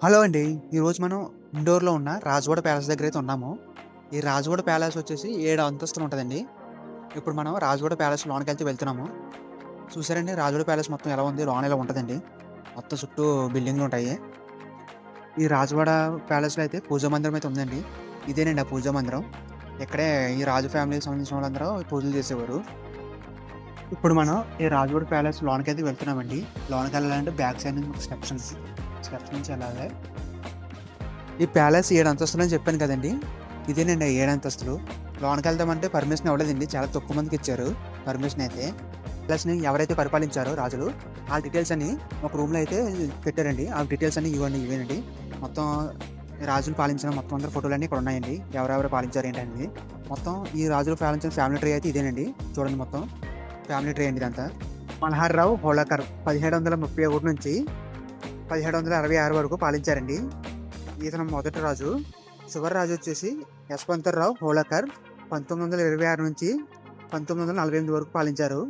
Hello అండి. ఈరోజు మనం ఇండోర్‌లో ఉన్న రాజవాడ ప్యాలెస్ దగ్గరైతే ఉన్నాము. ఈ రాజవాడ ప్యాలెస్ వచ్చేసి 7 అంతస్తులు ఉంటదండి. ఇప్పుడు మనం రాజవాడ ప్యాలెస్ లోనకైతే వెళ్తున్నాము. చూసారండి రాజవాడ ప్యాలెస్ మొత్తం ఎలా ఉంది? లోన ఇలా ఉంటదండి. మొత్తం చుట్టూ బిల్డింగులుంటాయి. ఈ రాజవాడ ప్యాలెస్‌లో అయితే పూజా మందిరం అయితే ఉందండి. ఇదేనండి ఆ పూజా మందిరం. ఇక్కడే ఈ రాజు ఫ్యామిలీకి సంబంధించిన వాళ్ళందరూ పూజలు చేసేవారు. ఇప్పుడు మనం ఈ రాజవాడ ప్యాలెస్ లోనకైతే వెళ్తున్నామండి. లోనకెళ్ళాలంటే బ్యాక్ సైడ్ నుంచి స్టెప్స్ నుంచి వెళ్ళాలి. ఈ ప్యాలెస్ 7 అంతస్తులని చెప్పాను కదండీ! ఇదేనండి ఆ 7 అంతస్తులు. లోనకెళ్దామంటే పర్మిషన్ ఇవ్వలేదండి. చాలా తక్కువ మందికిచ్చారు పర్మిషన్ అయితే. ప్యాలెస్‌ని ఎవరైతే పరిపాలించారో రాజులు, ఆ డీటెయిల్స్ అన్నీ ఒక రూమ్‌లో అయితే పెట్టారండి. ఆ డీటెయిల్స్ అన్నీ ఇవేనండి. మొత్తం రాజులు పాలించిన మొత్తం అందరి ఫోటోలన్నీ ఇక్కడ ఉన్నాయండి. ఎవరెవరు పాలించారు ఏంటనేది. మొత్తం ఈ రాజులు పాలించిన ఫ్యామిలీ ట్రీ అయితే ఇదేనండి. చూడండి మొత్తం ఫ్యామిలీ ట్రీ అండి ఇదంతా. మల్హార్‌రావు హోళకర్ 1731 నుంచి 1766 వరకు పాలించారండి. ఇతను మొదటి రాజు. చివరి రాజు వచ్చేసి యశ్వంతరావు హోళకర్ 1926 నుంచి 1948 వరకు పాలించారు.